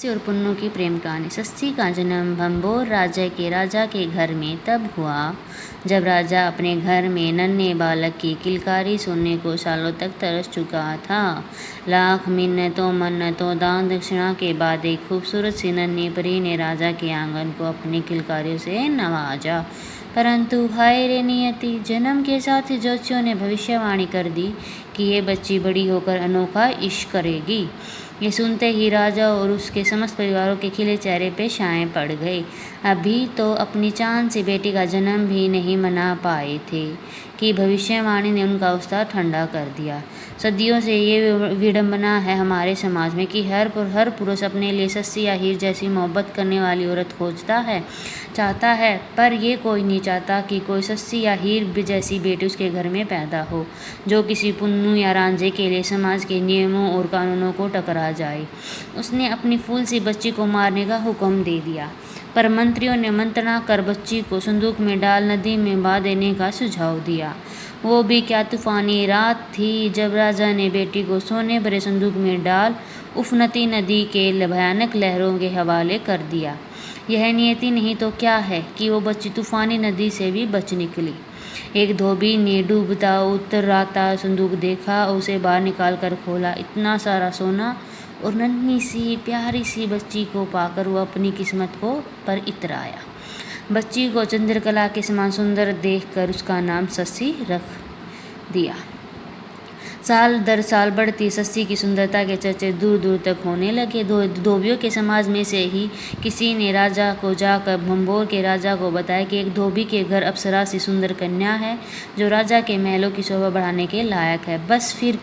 सस्सी और पुन्नू की प्रेम कहानी। सस्सी का जन्म भंबोर राजा के घर में तब हुआ जब राजा अपने घर में नन्हे बालक की किलकारी सुनने को सालों तक तरस चुका था। लाख मिन्नतों मन्नतों दान दक्षिणा के बाद एक खूबसूरत सी नन्ही परी ने राजा के आंगन को अपनी किलकारियों से नवाजा। परंतु हाय रे नियति, जन्म के साथ ही ज्योतिषियों ने भविष्यवाणी कर दी कि ये बच्ची बड़ी होकर अनोखा इश्क करेगी। ये सुनते ही राजा और उसके समस्त परिवारों के खिले चेहरे पे छाए पड़ गए। अभी तो अपनी चांद सी बेटी का जन्म भी नहीं मना पाए थे कि भविष्यवाणी ने उनका उत्साह ठंडा कर दिया। सदियों से ये विडंबना है हमारे समाज में कि हर पुरुष अपने लिए सस्सी या हीर जैसी मोहब्बत करने वाली औरत चाहता है, पर ये कोई नहीं चाहता कि कोई सस्सी या हीर जैसी बेटी उसके घर में पैदा हो, जो किसी पुन्नू या रांझे के लिए समाज के नियमों और कानूनों को टकरा जाए। उसने अपनी फूल सी बच्ची को मारने का हुक्म दे दिया, पर मंत्रियों ने मंत्रणा कर बच्ची को संदूक में डाल नदी में बहा देने का सुझाव दिया। वो भी क्या तूफानी रात थी जब राजा ने बेटी को सोने भरे संदूक में डाल उफनती नदी के भयानक लहरों के हवाले कर दिया। यह नियति नहीं तो क्या है कि वो बच्ची तूफानी नदी से भी बच निकली। एक धोबी ने डूबता उतराता संदूक देखा, उसे बाहर निकाल कर खोला। इतना सारा सोना और नन्ही सी प्यारी सी बच्ची को पाकर वो अपनी किस्मत को पर इतराया। बच्ची को चंद्रकला के समान सुंदर देखकर उसका नाम सस्सी रख दिया। साल दर साल बढ़ती सस्सी की सुंदरता के चर्चे दूर दूर तक होने लगे। धोबियों के समाज में से ही किसी ने राजा को जाकर भंबोर के राजा को बताया कि एक धोबी के घर अप्सरा सी सुंदर कन्या है जो राजा के महलों की शोभा बढ़ाने के लायक है। बस फिर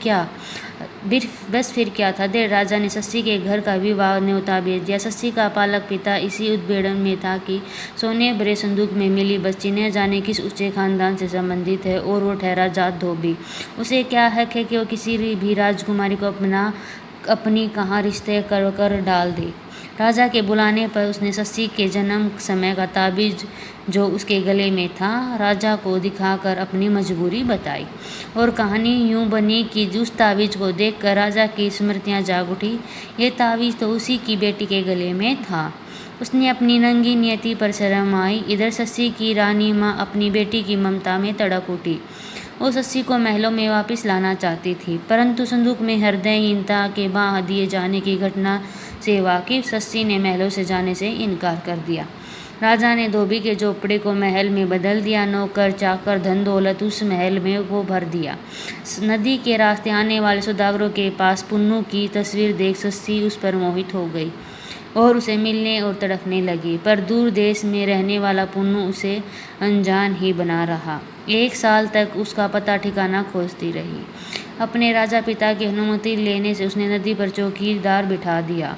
क्या था देर राजा ने सस्सी के घर का विवाह न्योता भेज दिया। सस्सी का पालक पिता इसी उद्वेलन में था कि सोने भरे संदूक में मिली बच्ची न जाने किस ऊंचे खानदान से संबंधित है और वो ठहरा जात धोबी। उसे क्या हक है कि वो किसी भी राजकुमारी को अपनी कहाँ रिश्ते कर डाल दे। राजा के बुलाने पर उसने सस्सी के जन्म समय का ताबीज जो उसके गले में था राजा को दिखाकर अपनी मजबूरी बताई, और कहानी यूं बनी कि उस ताबीज को देखकर राजा की स्मृतियां जाग उठी। ये ताबीज तो उसी की बेटी के गले में था। उसने अपनी नंगी नियति पर शर्म आई। इधर सस्सी की रानी माँ अपनी बेटी की ममता में तड़प उठी। वो सस्सी को महलों में वापस लाना चाहती थी, परंतु संदूक में हृदयहीनता के बाह दिए जाने की घटना से वाकिफ सस्सी ने महलों से जाने से इनकार कर दिया। राजा ने धोबी के झोपड़े को महल में बदल दिया। नौकर चाकर धन दौलत उस महल में को भर दिया। नदी के रास्ते आने वाले सौदागरों के पास पुन्नू की तस्वीर देख सस्सी उस पर मोहित हो गई और उसे मिलने और तड़पने लगी, पर दूर देश में रहने वाला पुन्नू उसे अनजान ही बना रहा। 1 साल तक उसका पता ठिकाना खोजती रही। अपने राजा पिता की अनुमति लेने से उसने नदी पर चौकीदार बिठा दिया,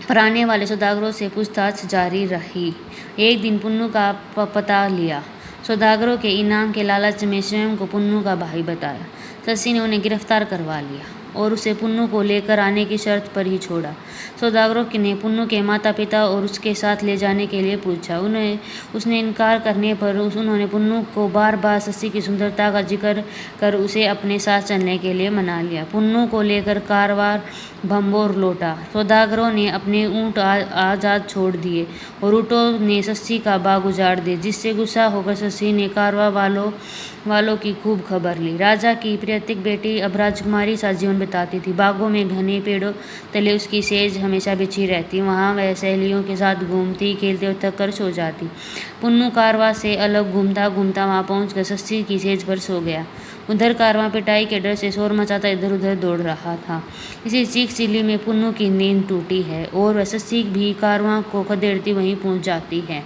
पर आने वाले सौदागरों से पूछताछ जारी रही। एक दिन पुन्नू का पता लिया। सौदागरों के इनाम के लालच में स्वयं को पुन्नू का भाई बताया। सस्सी ने उन्हें गिरफ्तार करवा लिया और उसे पुन्नू को लेकर आने की शर्त पर ही छोड़ा। सौदागरों ने पुन्नू के माता पिता और उसके साथ ले जाने के लिए पूछा। उसने इनकार करने पर उन्होंने पुन्नू को बार बार सस्सी की सुंदरता का जिक्र कर उसे अपने साथ चलने के लिए मना लिया। पुन्नू को लेकर कारवार भंबोर लौटा। सौदागरों ने अपने ऊँट आज़ाद छोड़ दिए और ऊँटों ने सस्सी का बाग उजाड़ दिया, जिससे गुस्सा होकर सस्सी ने कारवा वालों की खूब खबर ली। राजा की प्रियतिक बेटी अब राजकुमारी सा जीवन बिताती थी। बागों में घने पेड़ों तले उसकी सेज हमेशा बिछी रहती। वहाँ वह सहेलियों के साथ घूमती खेलती और थक कर सो जाती। पुन्नू कारवा से अलग घूमता घूमता वहाँ पहुँचकर सस्सी की सेज पर सो गया। उधर कारवां पिटाई के डर से शोर मचाता इधर उधर दौड़ रहा था। इसी चीख चिल्ली में पुन्नू की नींद टूटी है और वह सस्सी भी कारवां को खदेड़ती वहीं पहुंच जाती है,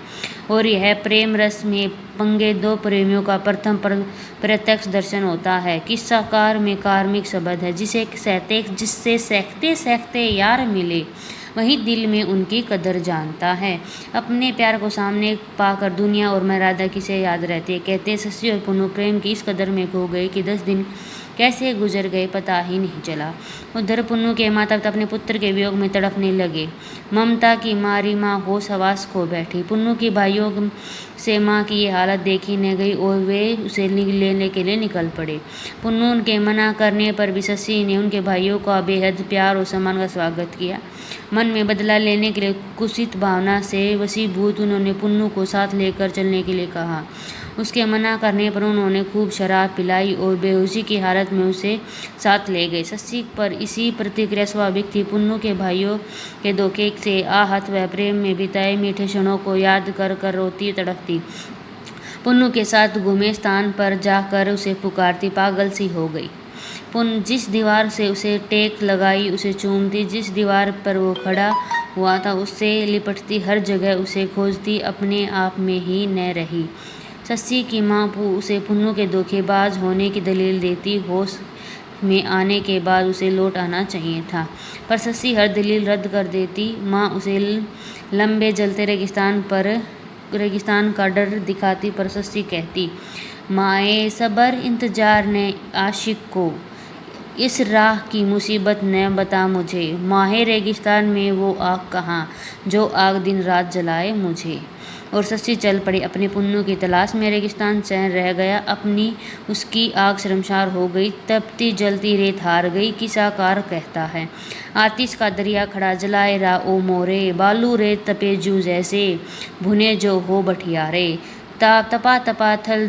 और यह प्रेम रस में पंगे 2 प्रेमियों का प्रथम प्रत्यक्ष दर्शन होता है। किस्साकार में कार्मिक शब्द है, जिससे सहते सहते यार मिले वही दिल में उनकी कदर जानता है। अपने प्यार को सामने पाकर दुनिया और मर्यादा किसे याद रहती है। कहते सस्सी और पुन्नू प्रेम की इस कदर में खो गए कि 10 दिन कैसे गुजर गए पता ही नहीं चला। उधर पुन्नू के माता पिता अपने पुत्र के वियोग में तड़पने लगे। ममता की मारी माँ होश हवास खो बैठी। पुन्नू की भाइयों से माँ की ये हालत देखी न गई और वे उसे लेने के लिए निकल पड़े। पुन्नू के मना करने पर भी शशि ने उनके भाइयों का बेहद प्यार और सम्मान का स्वागत किया। मन में बदला लेने के लिए कुत्सित भावना से वशीभूत उन्होंने पुन्नू को साथ लेकर चलने के लिए कहा। उसके मना करने पर उन्होंने खूब शराब पिलाई और बेहोशी की हालत में उसे साथ ले गए। शशि पर इसी प्रतिक्रिया स्वाभाविक थी। पुन्नू के भाइयों के धोखे से आहत वह प्रेम में बिताए मीठे क्षणों को याद कर कर रोती तड़पती। पुन्नू के साथ घूमे स्थान पर जाकर उसे पुकारती, पागल सी हो गई। जिस दीवार से उसे टेक लगाई उसे चूमती, जिस दीवार पर वो खड़ा हुआ था उससे लिपटती, हर जगह उसे खोजती, अपने आप में ही न रही। शशि की माँ उसे पुन्नू के धोखेबाज होने की दलील देती। होश में आने के बाद उसे लौट आना चाहिए था, पर शशि हर दलील रद्द कर देती। माँ उसे लंबे जलते रेगिस्तान का डर दिखाती, पर शशि कहती, माए सबर इंतजार ने आशिक को, इस राह की मुसीबत न बता मुझे। माहे रेगिस्तान में वो आग कहाँ जो आग दिन रात जलाए मुझे। और शशि चल पड़ी अपने पुन्नू की तलाश में। रेगिस्तान चैन रह गया, अपनी उसकी आग शर्मसार हो गई, तपती जलती रेत हार गई। किस्साकार कहता है, आतिश का दरिया खड़ा जलाए रा ओ मोरे, बालू रेत तपे जू जैसे, भुने जो हो बठियारे। तपा तपा थल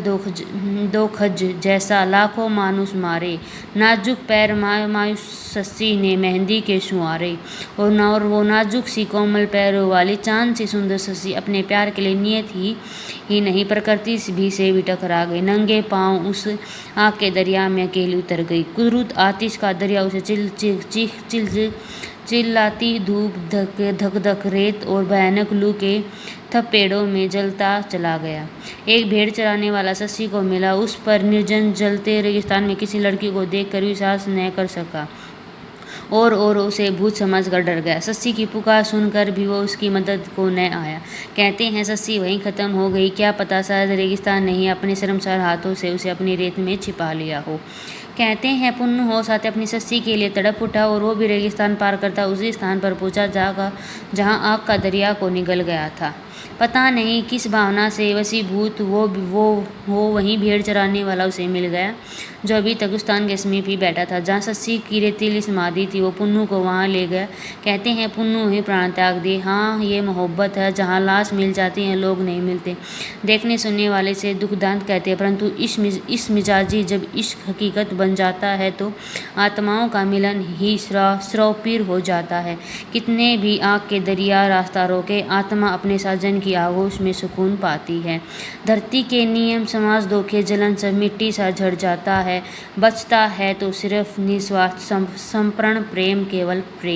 दोखज जैसा, लाखों मानुस मारे, नाजुक पैर मायूस शशि ने मेहंदी के सुआरे। और वो नाजुक सी कोमल पैरों वाली चांद सी सुंदर शशि अपने प्यार के लिए नियत ही नहीं प्रकृति भी से भी टकरा गई। नंगे पांव उस आग के दरिया में अकेली उतर गई। कुदरत आतिश का दरिया उसे चिल्लाती धूप, धक धक रेत और भयानक लू के थपेड़ों में जलता चला गया। एक भेड़ चराने वाला शशि को मिला। उस पर निर्जन जलते रेगिस्तान में किसी लड़की को देखकर विश्वास न कर सका और उसे भूत समझकर डर गया। शशि की पुकार सुनकर भी वो उसकी मदद को न आया। कहते हैं शशि वहीं खत्म हो गई, क्या पता शायद रेगिस्तान ने ही अपने शर्मसार हाथों से उसे अपनी रेत में छिपा लिया हो। कहते हैं पुन्नू होश आते अपनी शशि के लिए तड़प उठा और वो भी रेगिस्तान पार करता उसी स्थान पर पहुंचा जहाँ आग का दरिया को निगल गया था। पता नहीं किस भावना से वशीभूत वो वहीं भेड़ चराने वाला उसे मिल गया, जो अभी तक उस स्थान के समीप ही बैठा था जहाँ शशि की रेतीली समाधि थी। वो पुन्नू को वहाँ ले गया। कहते हैं पुन्नू ही प्राण त्याग दिए। हाँ, ये मोहब्बत है, जहाँ लाश मिल जाती हैं लोग नहीं मिलते। देखने सुनने वाले से दुखदांत कहते हैं, परंतु इस मिजाजी जब इश्क हकीकत बन जाता है तो आत्माओं का मिलन ही स्रोपीर हो जाता है। कितने भी आग के दरिया रास्ता रोके, आत्मा अपने साजन की आगोश में सुकून पाती है। धरती के नियम, समाज, धोखे, जलन सब मिट्टी सा झड़ जाता है। बचता है तो सिर्फ निस्वार्थ समर्पण प्रेम, केवल प्रेम।